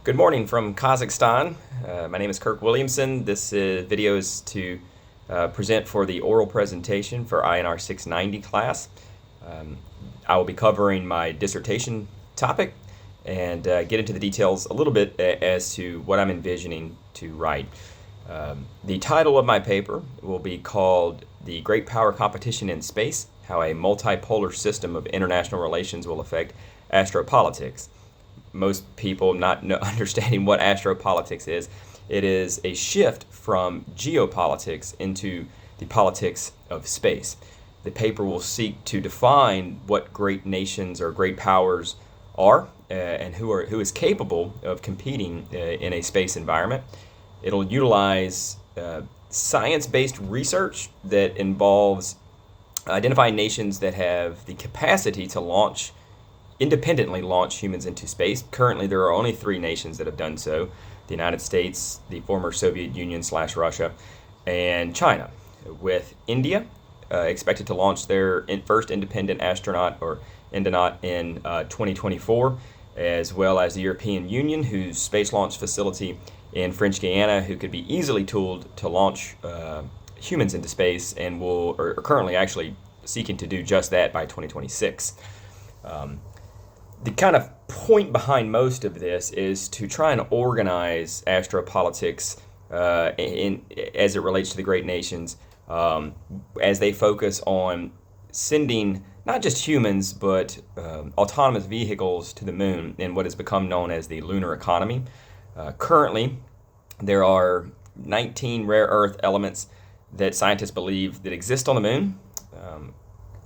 Good morning from Kazakhstan. My name is Kirk Williamson. This video is to present for the oral presentation for INR 690 class. I will be covering my dissertation topic and get into the details a little bit as to what I'm envisioning to write. The title of my paper will be called "The Great Power Competition in Space: How a Multipolar System of International Relations Will Affect Astropolitics." Most people not understanding what astropolitics is. It is a shift from geopolitics into the politics of space. The paper will seek to define what great nations or great powers are and who is capable of competing in a space environment. It'll utilize science-based research that involves identifying nations that have the capacity to independently launch humans into space. Currently, there are only 3 nations that have done so: the United States, the former Soviet Union / Russia, and China, with India expected to launch their first independent astronaut or endonaut in 2024, as well as the European Union, whose space launch facility in French Guiana, who could be easily tooled to launch humans into space and are currently actually seeking to do just that by 2026. The kind of point behind most of this is to try and organize astropolitics as it relates to the great nations, as they focus on sending not just humans but autonomous vehicles to the moon in what has become known as the lunar economy. Currently, there are 19 rare earth elements that scientists believe that exist on the moon.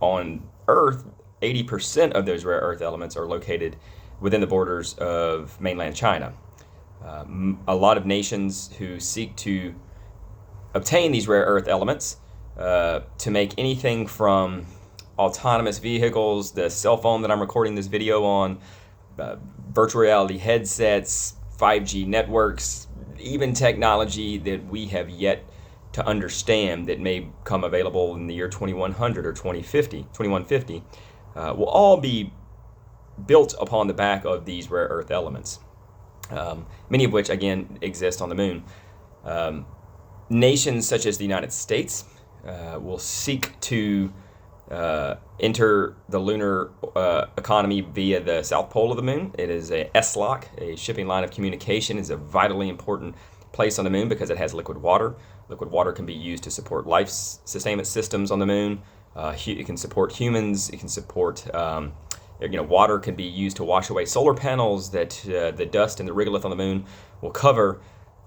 On Earth, 80% of those rare earth elements are located within the borders of mainland China. A lot of nations who seek to obtain these rare earth elements to make anything from autonomous vehicles, the cell phone that I'm recording this video on, virtual reality headsets, 5G networks, even technology that we have yet to understand that may come available in the year 2100 or 2150, will all be built upon the back of these rare earth elements, many of which, again, exist on the moon. Nations such as the United States will seek to enter the lunar economy via the south pole of the moon. It is a SLOC, a shipping line of communication. Is a vitally important place on the moon because it has liquid water. Liquid water can be used to support life sustainment systems on the moon. It can support humans. It can support, water can be used to wash away solar panels that the dust and the regolith on the moon will cover.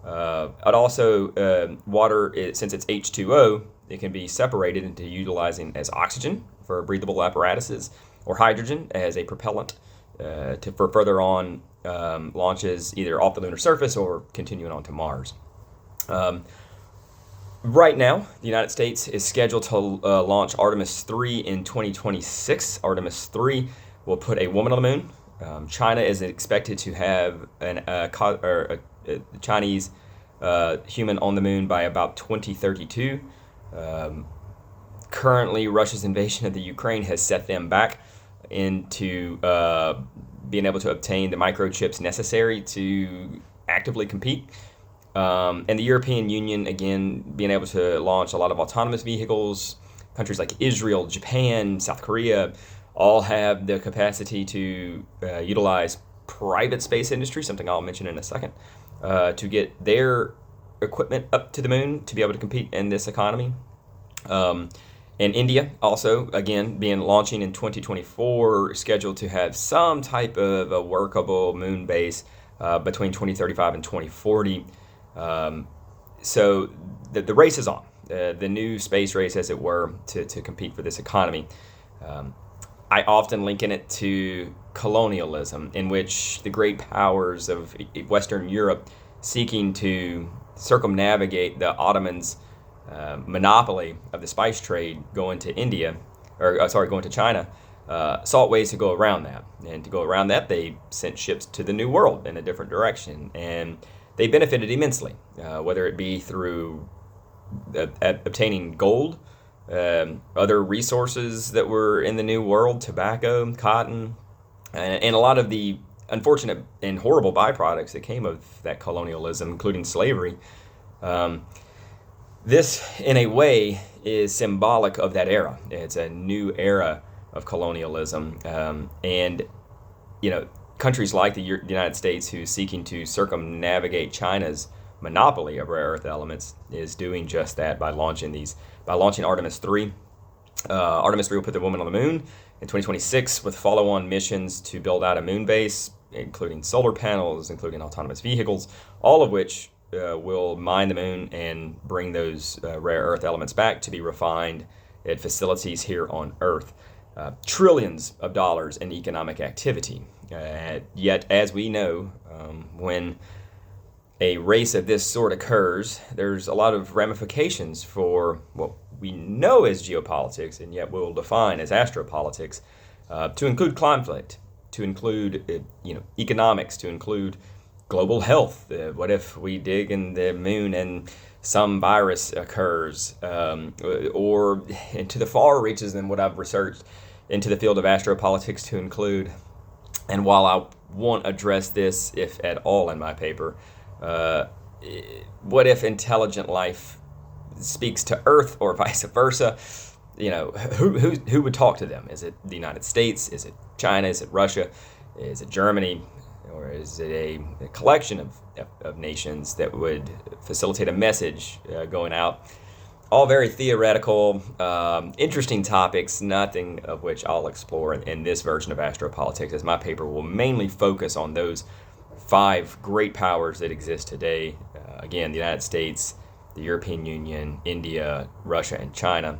It also, water, since it's H2O, it can be separated into utilizing as oxygen for breathable apparatuses, or hydrogen as a propellant for further on launches either off the lunar surface or continuing on to Mars. Right now, the United States is scheduled to launch Artemis 3 in 2026. Artemis 3 will put a woman on the moon. China is expected to have a Chinese human on the moon by about 2032. Currently, Russia's invasion of the Ukraine has set them back into being able to obtain the microchips necessary to actively compete. And the European Union, again, being able to launch a lot of autonomous vehicles. Countries like Israel, Japan, South Korea all have the capacity to utilize private space industry, something I'll mention in a second, to get their equipment up to the moon to be able to compete in this economy. And India also, again, launching in 2024, scheduled to have some type of a workable moon base between 2035 and 2040. So the race is on, the new space race, as it were, to compete for this economy. I often liken it to colonialism, in which the great powers of Western Europe, seeking to circumnavigate the Ottomans' monopoly of the spice trade going to China, sought ways to go around that. And to go around that, they sent ships to the New World in a different direction. And they benefited immensely, whether it be through obtaining gold, other resources that were in the New World, tobacco, cotton, and a lot of the unfortunate and horrible byproducts that came of that colonialism, including slavery. This, in a way, is symbolic of that era. It's a new era of colonialism, and countries like the United States, who's seeking to circumnavigate China's monopoly of rare earth elements, is doing just that by launching Artemis 3. Artemis 3 will put the woman on the moon in 2026 with follow-on missions to build out a moon base, including solar panels, including autonomous vehicles, all of which will mine the moon and bring those rare earth elements back to be refined at facilities here on Earth. Trillions of dollars in economic activity. Yet, as we know, when a race of this sort occurs, there's a lot of ramifications for what we know as geopolitics, and yet we'll define as astropolitics, to include conflict, to include economics, to include global health. What if we dig in the moon and some virus occurs, or into the far reaches than what I've researched into the field of astropolitics to include, and while I won't address this, if at all, in my paper, what if intelligent life speaks to Earth or vice versa? Who would talk to them? Is it the United States? Is it China? Is it Russia? Is it Germany? Or is it a collection of nations that would facilitate a message going out? All very theoretical, interesting topics, nothing of which I'll explore in this version of Astropolitics, as my paper will mainly focus on those 5 great powers that exist today. Again, the United States, the European Union, India, Russia, and China,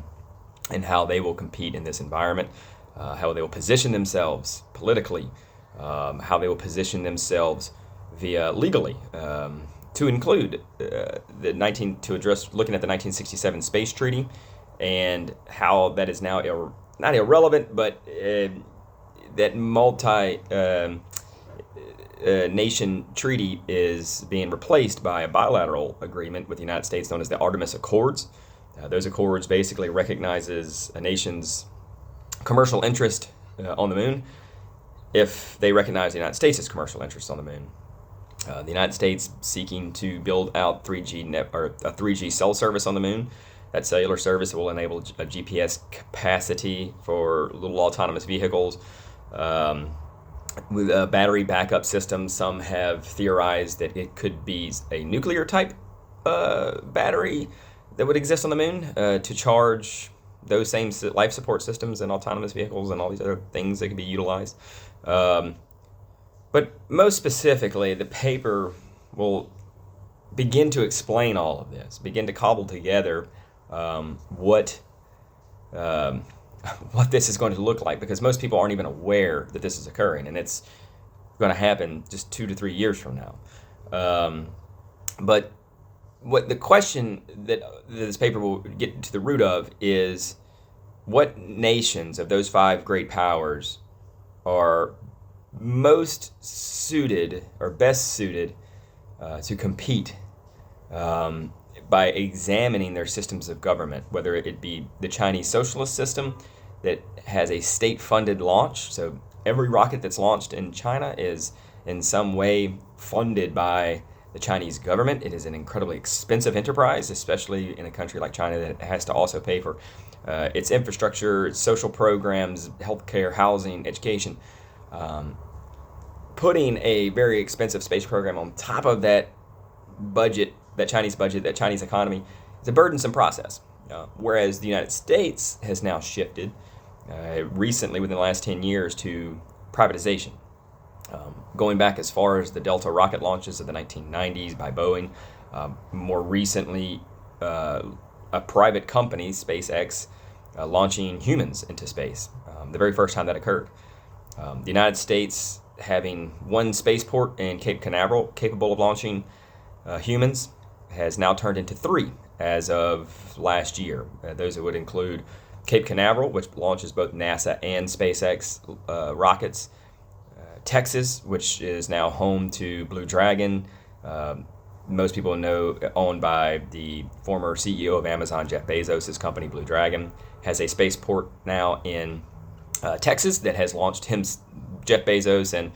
and how they will compete in this environment, how they will position themselves politically, how they will position themselves via legally, to include to address looking at the 1967 Space Treaty, and how that is now not irrelevant, but that nation treaty is being replaced by a bilateral agreement with the United States known as the Artemis Accords. Those accords basically recognizes a nation's commercial interest on the moon if they recognize the United States' commercial interest on the moon. The United States seeking to build out 3G cell service on the moon. That cellular service will enable a GPS capacity for little autonomous vehicles. With a battery backup system, some have theorized that it could be a nuclear type battery that would exist on the moon to charge those same life support systems and autonomous vehicles and all these other things that could be utilized. But most specifically, the paper will begin to explain all of this, begin to cobble together what this is going to look like, because most people aren't even aware that this is occurring, and it's going to happen just 2 to 3 years from now. But what the question that this paper will get to the root of is what nations of those 5 great powers are most suited or best suited to compete by examining their systems of government, whether it be the Chinese socialist system that has a state-funded launch. So every rocket that's launched in China is in some way funded by the Chinese government. It is an incredibly expensive enterprise, especially in a country like China that has to also pay for its infrastructure, its social programs, healthcare, housing, education. Putting a very expensive space program on top of that budget, that Chinese economy, is a burdensome process. Whereas the United States has now shifted recently within the last 10 years to privatization. Going back as far as the Delta rocket launches of the 1990s by Boeing, more recently a private company, SpaceX, launching humans into space, the very first time that occurred. The United States having one spaceport in Cape Canaveral capable of launching humans has now turned into 3 as of last year. Those would include Cape Canaveral, which launches both NASA and SpaceX rockets. Texas, which is now home to Blue Dragon, most people know, owned by the former CEO of Amazon, Jeff Bezos' company, Blue Dragon, has a spaceport now in Texas that has launched Jeff Bezos and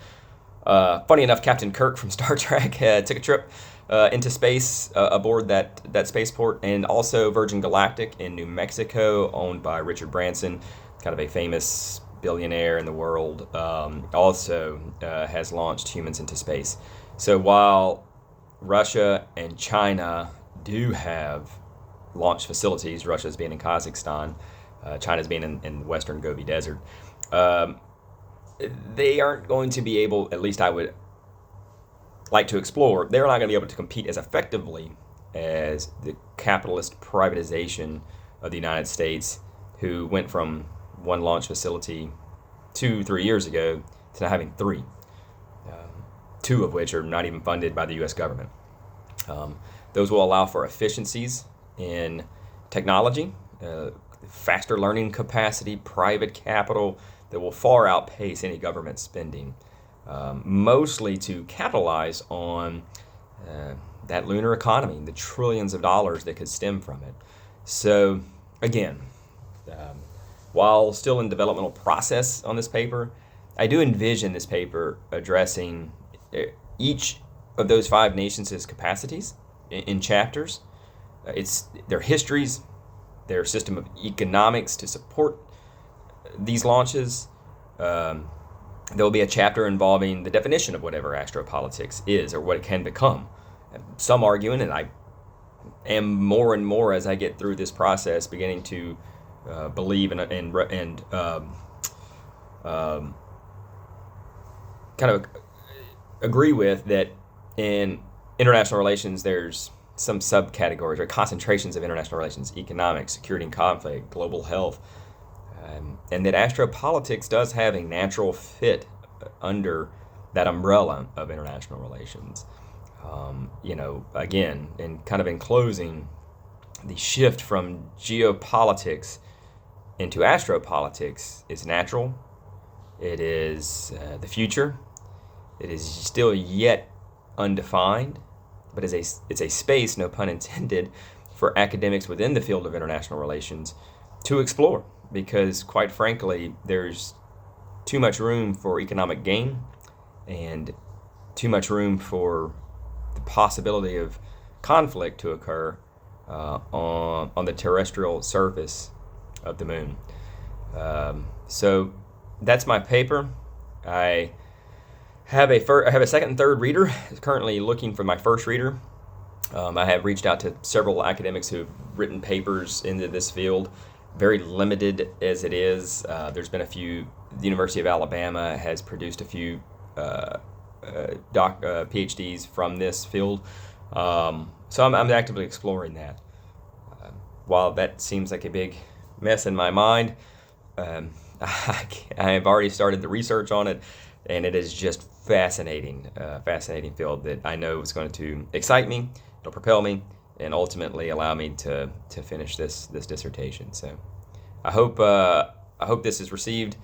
Funny enough, Captain Kirk from Star Trek took a trip into space aboard that spaceport, and also Virgin Galactic in New Mexico, owned by Richard Branson, kind of a famous billionaire in the world, also has launched humans into space. So while Russia and China do have launch facilities, Russia's being in Kazakhstan, China's being in Western Gobi Desert, they aren't going to be able, at least I would like to explore, they're not going to be able to compete as effectively as the capitalist privatization of the United States, who went from one launch facility 2-3 years ago to now having three, two of which are not even funded by the U.S. government. Those will allow for efficiencies in technology, faster learning capacity, private capital that will far outpace any government spending, mostly to capitalize on that lunar economy, the trillions of dollars that could stem from it. So again, while still in developmental process on this paper, I do envision this paper addressing each of those 5 nations' capacities in chapters. It's their histories, their system of economics to support these launches. There will be a chapter involving the definition of whatever astropolitics is or what it can become. Some arguing, and I am more and more as I get through this process beginning to believe and kind of agree with that in international relations there's some subcategories or concentrations of international relations: economics, security and conflict, global health, and that astropolitics does have a natural fit under that umbrella of international relations. Again, and kind of in closing, the shift from geopolitics into astropolitics is natural. It is the future. It is still yet undefined, but it's a space, no pun intended, for academics within the field of international relations to explore, because quite frankly, there's too much room for economic gain and too much room for the possibility of conflict to occur on the terrestrial surface of the moon. So that's my paper. I have a second and third reader. Currently looking for my first reader. I have reached out to several academics who have written papers into this field, very limited as it is. There's been a few. The University of Alabama has produced a few PhDs from this field. So I'm actively exploring that. While that seems like a big mess in my mind, I have already started the research on it, and it is just fascinating field that I know is going to excite me, it'll propel me, and ultimately allow me to finish this dissertation. So I hope this is received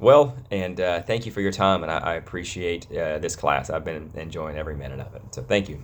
well, and thank you for your time, and I appreciate this class. I've been enjoying every minute of it. So thank you.